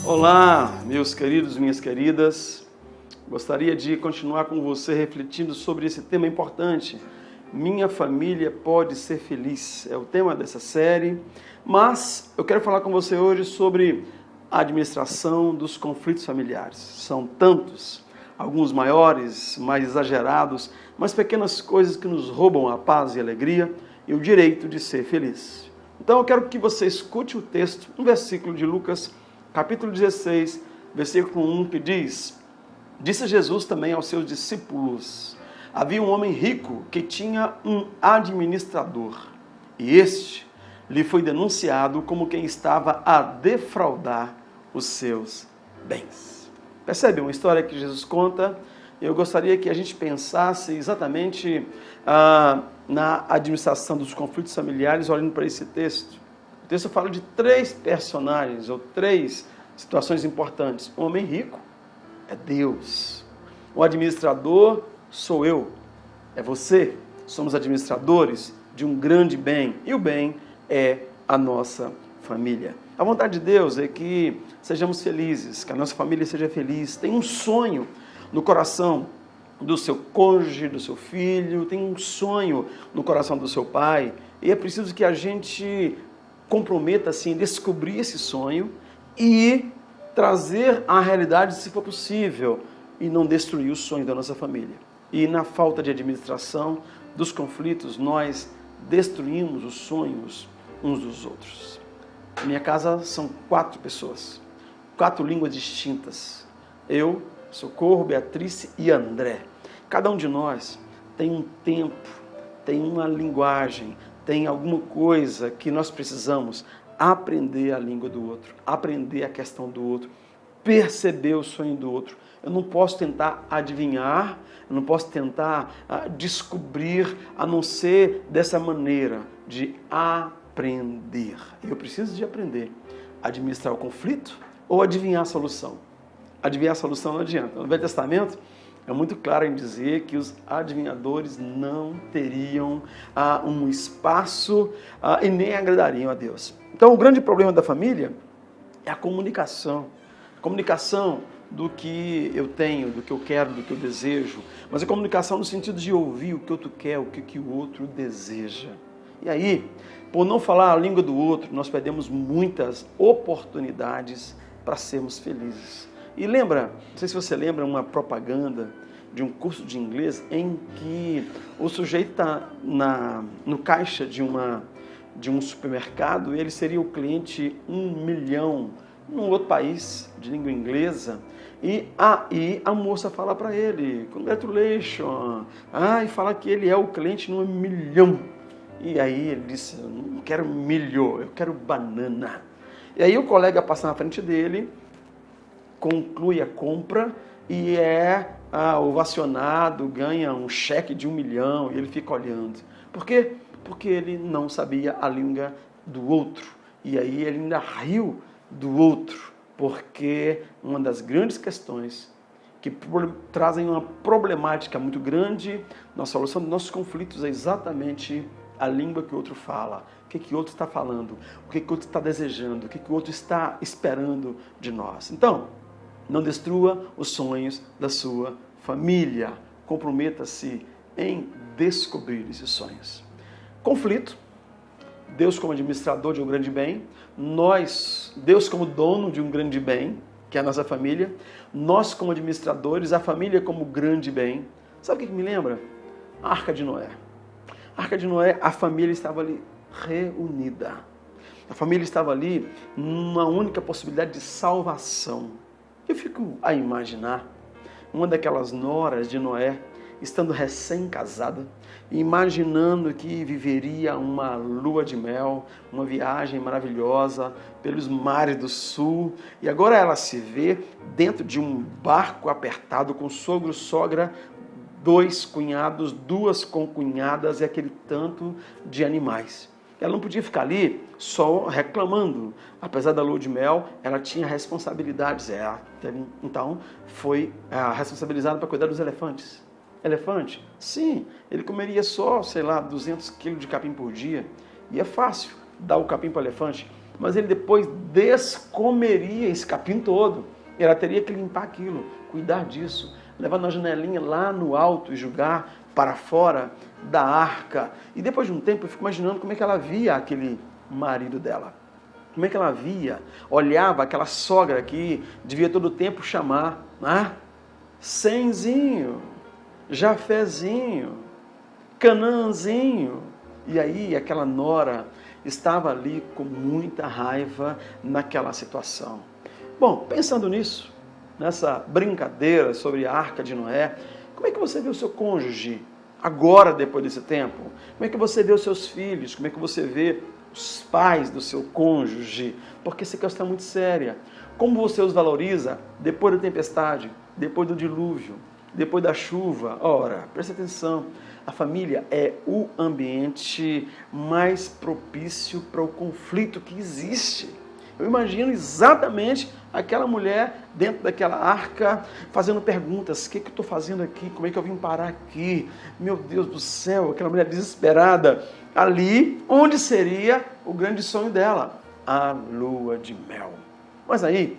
Olá, meus queridos, minhas queridas. Gostaria de continuar com você refletindo sobre esse tema importante. Minha família pode ser feliz. É o tema dessa série. Mas eu quero falar com você hoje sobre a administração dos conflitos familiares. São tantos, alguns maiores, mais exagerados, mas pequenas coisas que nos roubam a paz e a alegria e o direito de ser feliz. Então eu quero que você escute o texto, um versículo de Lucas, capítulo 16, versículo 1, que diz: Disse Jesus também aos seus discípulos: havia um homem rico que tinha um administrador, e este lhe foi denunciado como quem estava a defraudar os seus bens. Percebe uma história que Jesus conta? Eu gostaria que a gente pensasse exatamente na administração dos conflitos familiares, olhando para esse texto. O texto fala de três personagens, ou três situações importantes. O homem rico é Deus. O administrador sou eu, é você. Somos administradores de um grande bem, e o bem é a nossa família. A vontade de Deus é que sejamos felizes, que a nossa família seja feliz. Tem um sonho no coração do seu cônjuge, do seu filho, tem um sonho no coração do seu pai, e é preciso que a gente comprometa-se em descobrir esse sonho e trazer à realidade, se for possível, e não destruir o sonho da nossa família. E na falta de administração dos conflitos, nós destruímos os sonhos uns dos outros. Na minha casa são 4 pessoas, 4 línguas distintas. Eu, Socorro, Beatriz e André. Cada um de nós tem um tempo, tem uma linguagem, tem alguma coisa que nós precisamos aprender a língua do outro, aprender a questão do outro, perceber o sonho do outro. Eu não posso tentar adivinhar, eu não posso tentar descobrir, a não ser dessa maneira de aprender. Eu preciso de aprender a administrar o conflito ou adivinhar a solução. Adivinhar a solução não adianta. No Velho Testamento é muito claro em dizer que os adivinhadores não teriam um espaço e nem agradariam a Deus. Então o grande problema da família é a comunicação. A comunicação do que eu tenho, do que eu quero, do que eu desejo, mas a comunicação no sentido de ouvir o que o outro quer, o que o outro deseja. E aí, por não falar a língua do outro, nós perdemos muitas oportunidades para sermos felizes. E lembra, não sei se você lembra, uma propaganda de um curso de inglês em que o sujeito está no caixa de um supermercado e ele seria o cliente 1 milhão num outro país de língua inglesa. E aí a moça fala para ele: congratulations, e fala que ele é o cliente no 1 milhão. E aí ele disse: eu não quero milho, eu quero banana. E aí o colega passa na frente dele, conclui a compra e é ovacionado, ganha um cheque de 1 milhão e ele fica olhando. Por quê? Porque ele não sabia a língua do outro. E aí ele ainda riu do outro, porque uma das grandes questões que trazem uma problemática muito grande na solução dos nossos conflitos é exatamente a língua que o outro fala, o que o outro está falando, o que o outro está desejando, o que o outro está esperando de nós. Então, não destrua os sonhos da sua família. Comprometa-se em descobrir esses sonhos. Conflito. Deus como administrador de um grande bem. Deus como dono de um grande bem, que é a nossa família. Nós como administradores, a família como grande bem. Sabe o que me lembra? A Arca de Noé. A Arca de Noé, a família estava ali reunida. A família estava ali numa única possibilidade de salvação. Eu fico a imaginar uma daquelas noras de Noé, estando recém-casada, imaginando que viveria uma lua de mel, uma viagem maravilhosa pelos mares do sul, e agora ela se vê dentro de um barco apertado com sogro, sogra, 2 cunhados, 2 concunhadas e aquele tanto de animais. Ela não podia ficar ali só reclamando. Apesar da lua de mel, ela tinha responsabilidades. Então, foi responsabilizada para cuidar dos elefantes. Elefante? Sim, ele comeria só, 200 quilos de capim por dia. E é fácil dar o capim para o elefante. mas ele depois descomeria esse capim todo. Ela teria que limpar aquilo, cuidar disso, levar na janelinha lá no alto e jogar para fora da arca. E depois de um tempo eu fico imaginando como é que ela via aquele marido dela. Como é que ela via, olhava aquela sogra que devia todo o tempo chamar, né? Semzinho, Jafezinho, Canaãzinho. E aí aquela nora estava ali com muita raiva naquela situação. Bom, pensando nisso, nessa brincadeira sobre a Arca de Noé, como é que você vê o seu cônjuge agora, depois desse tempo? Como é que você vê os seus filhos? Como é que você vê os pais do seu cônjuge? Porque essa questão é muito séria. Como você os valoriza depois da tempestade, depois do dilúvio, depois da chuva? Ora, preste atenção. A família é o ambiente mais propício para o conflito que existe. Eu imagino exatamente aquela mulher dentro daquela arca fazendo perguntas. O que eu estou fazendo aqui? Como é que eu vim parar aqui? Meu Deus do céu, aquela mulher desesperada. Ali, onde seria o grande sonho dela? A lua de mel. Mas aí,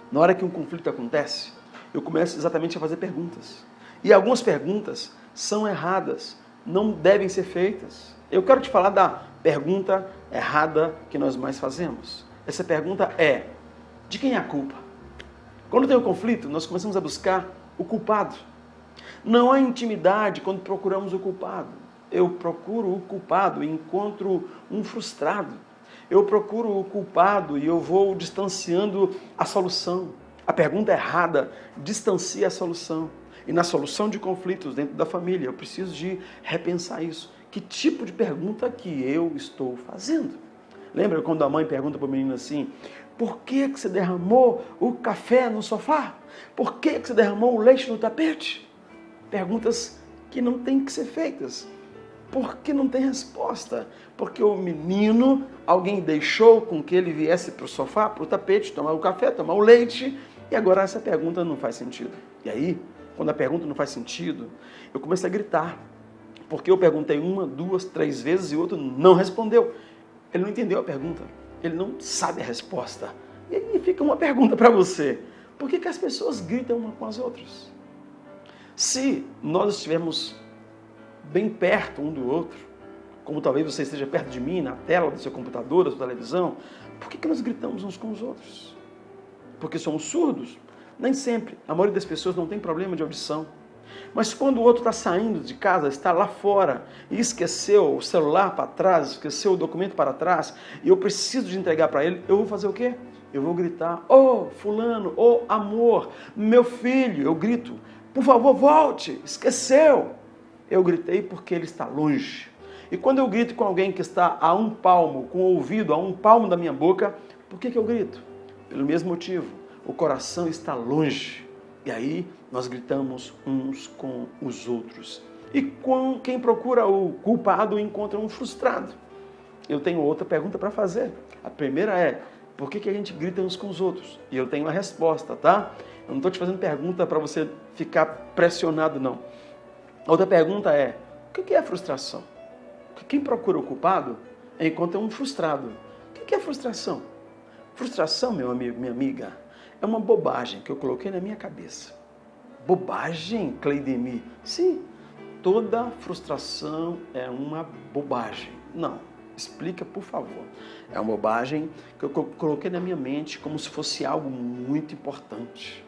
na hora que um conflito acontece, eu começo exatamente a fazer perguntas. E algumas perguntas são erradas, não devem ser feitas. Eu quero te falar da pergunta errada que nós mais fazemos. Essa pergunta é: de quem é a culpa? Quando tem um conflito, nós começamos a buscar o culpado. Não há intimidade quando procuramos o culpado. Eu procuro o culpado e encontro um frustrado. Eu procuro o culpado e eu vou distanciando a solução. A pergunta errada distancia a solução. E na solução de conflitos dentro da família, eu preciso de repensar isso. Que tipo de pergunta que eu estou fazendo? Lembra quando a mãe pergunta para o menino assim: por que você derramou o café no sofá? Por que você derramou o leite no tapete? Perguntas que não têm que ser feitas. Porque não tem resposta. Porque o menino, alguém deixou com que ele viesse para o sofá, para o tapete, tomar o café, tomar o leite, e agora essa pergunta não faz sentido. E aí, quando a pergunta não faz sentido, eu começo a gritar. Porque eu perguntei 1, 2, 3 vezes e o outro não respondeu. Ele não entendeu a pergunta, ele não sabe a resposta. E aí fica uma pergunta para você: por que as pessoas gritam uma com as outras? Se nós estivermos bem perto um do outro, como talvez você esteja perto de mim, na tela do seu computador, da sua televisão, por que nós gritamos uns com os outros? Porque somos surdos? Nem sempre. A maioria das pessoas não tem problema de audição. Mas quando o outro está saindo de casa, está lá fora e esqueceu o celular para trás, esqueceu o documento para trás, e eu preciso de entregar para ele, eu vou fazer o quê? Eu vou gritar: ô fulano, ô amor, meu filho. Eu grito: por favor, volte, esqueceu. Eu gritei porque ele está longe. E quando eu grito com alguém que está a um palmo, com o ouvido a um palmo da minha boca, por que eu grito? Pelo mesmo motivo, o coração está longe. E aí nós gritamos uns com os outros. E quem procura o culpado encontra um frustrado. Eu tenho outra pergunta para fazer. A primeira é: por que a gente grita uns com os outros? E eu tenho a resposta, tá? Eu não estou te fazendo pergunta para você ficar pressionado, não. A outra pergunta é: o que é frustração? Porque quem procura o culpado encontra um frustrado. O que é frustração? Frustração, meu amigo, minha amiga, é uma bobagem que eu coloquei na minha cabeça. Bobagem, Cleidemir? Sim, toda frustração é uma bobagem. Não, explica, por favor. É uma bobagem que eu coloquei na minha mente como se fosse algo muito importante.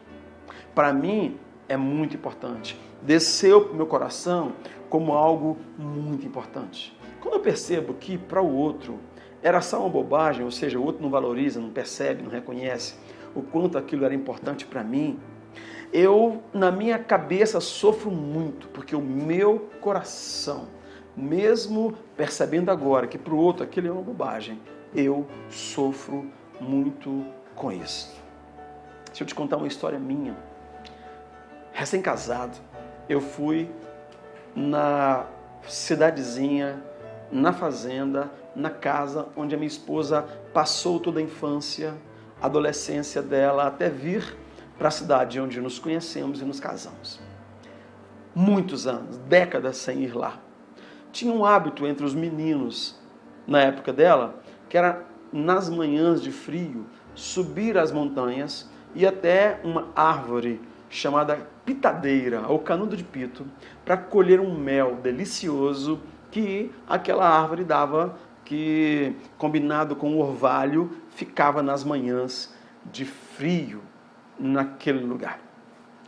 Para mim, é muito importante. Desceu para o meu coração como algo muito importante. Quando eu percebo que para o outro era só uma bobagem, ou seja, o outro não valoriza, não percebe, não reconhece o quanto aquilo era importante para mim, eu, na minha cabeça, sofro muito, porque o meu coração, mesmo percebendo agora que para o outro aquilo é uma bobagem, eu sofro muito com isso. Deixa eu te contar uma história minha. Recém-casado, eu fui na cidadezinha, na fazenda, na casa onde a minha esposa passou toda a infância, a adolescência dela, até vir para a cidade onde nos conhecemos e nos casamos. Muitos anos, décadas sem ir lá. Tinha um hábito entre os meninos, na época dela, que era nas manhãs de frio, subir as montanhas e até uma árvore chamada pitadeira, ou canudo de pito, para colher um mel delicioso que aquela árvore dava, que combinado com o orvalho ficava nas manhãs de frio naquele lugar.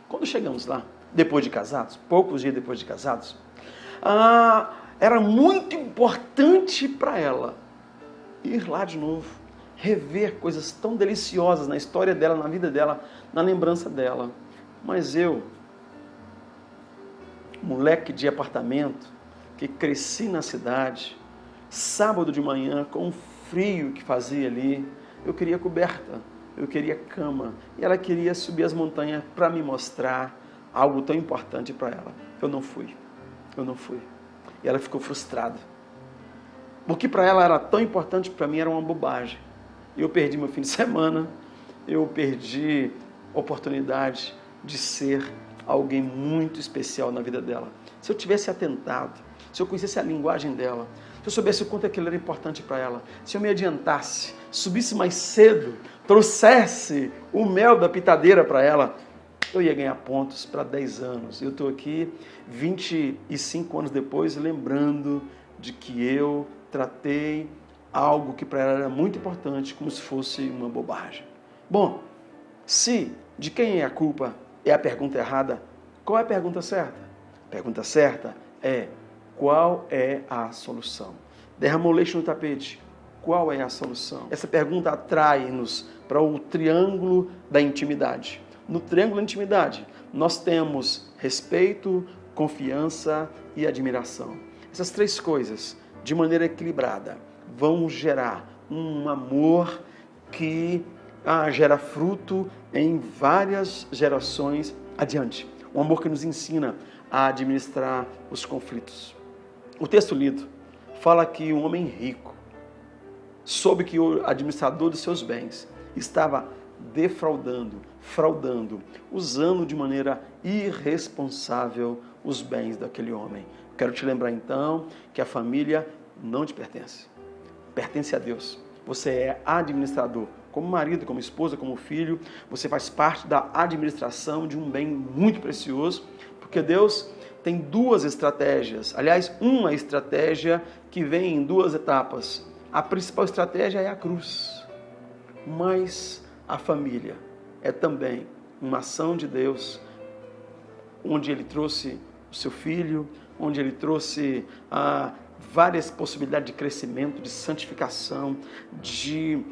Quando chegamos lá, depois de casados, poucos dias depois de casados, era muito importante para ela ir lá de novo, rever coisas tão deliciosas na história dela, na vida dela, na lembrança dela. Mas eu, moleque de apartamento, que cresci na cidade, sábado de manhã, com o frio que fazia ali, eu queria coberta, eu queria cama, e ela queria subir as montanhas para me mostrar algo tão importante para ela. Eu não fui. E ela ficou frustrada. O que para ela era tão importante, para mim era uma bobagem. Eu perdi meu fim de semana, eu perdi a oportunidade de ser alguém muito especial na vida dela. Se eu tivesse atentado, se eu conhecesse a linguagem dela, se eu soubesse o quanto aquilo era importante para ela, se eu me adiantasse, subisse mais cedo, trouxesse o mel da pitadeira para ela, eu ia ganhar pontos para 10 anos. Eu estou aqui 25 anos depois lembrando de que eu tratei algo que para ela era muito importante como se fosse uma bobagem. Bom, se de quem é a culpa é a pergunta errada, qual é a pergunta certa? A pergunta certa é: qual é a solução? Derramou leite no tapete. Qual é a solução? Essa pergunta atrai-nos para o triângulo da intimidade. No triângulo da intimidade, nós temos respeito, confiança e admiração. Essas três coisas, de maneira equilibrada, vão gerar um amor que gera fruto em várias gerações adiante. Um amor que nos ensina a administrar os conflitos. O texto lido fala que um homem rico soube que o administrador dos seus bens estava fraudando, usando de maneira irresponsável os bens daquele homem. Quero te lembrar então que a família não te pertence, pertence a Deus. Você é administrador, como marido, como esposa, como filho, você faz parte da administração de um bem muito precioso, porque Deus tem duas estratégias, aliás, uma estratégia que vem em duas etapas. A principal estratégia é a cruz, mas a família é também uma ação de Deus, onde Ele trouxe o seu filho, onde Ele trouxe várias possibilidades de crescimento, de santificação, de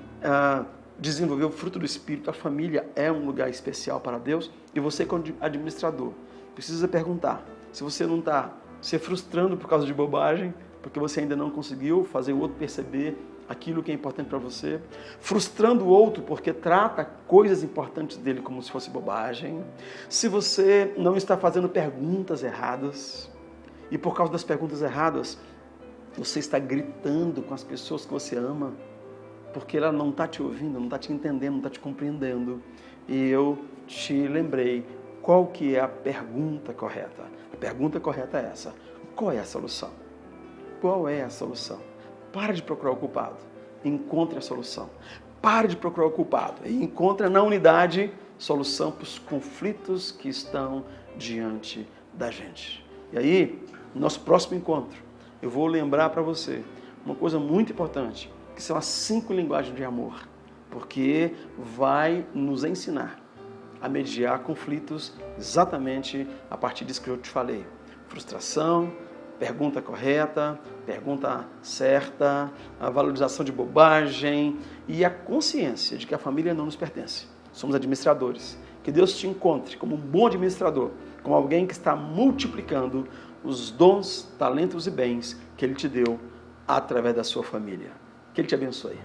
desenvolver o fruto do Espírito. A família é um lugar especial para Deus, e você, como administrador, precisa perguntar se você não está se frustrando por causa de bobagem, porque você ainda não conseguiu fazer o outro perceber aquilo que é importante para você, frustrando o outro porque trata coisas importantes dele como se fosse bobagem, se você não está fazendo perguntas erradas, e por causa das perguntas erradas, você está gritando com as pessoas que você ama, porque ela não está te ouvindo, não está te entendendo, não está te compreendendo. E eu te lembrei qual que é a pergunta correta. A pergunta correta é essa: qual é a solução? Qual é a solução? Para de procurar o culpado, encontre a solução. Pare de procurar o culpado e encontre na unidade solução para os conflitos que estão diante da gente. E aí, no nosso próximo encontro, eu vou lembrar para você uma coisa muito importante, que são as 5 linguagens de amor, porque vai nos ensinar a mediar conflitos exatamente a partir disso que eu te falei. Frustração, pergunta correta, pergunta certa, a valorização de bobagem e a consciência de que a família não nos pertence. Somos administradores. Que Deus te encontre como um bom administrador, como alguém que está multiplicando os dons, talentos e bens que Ele te deu através da sua família. Que Ele te abençoe.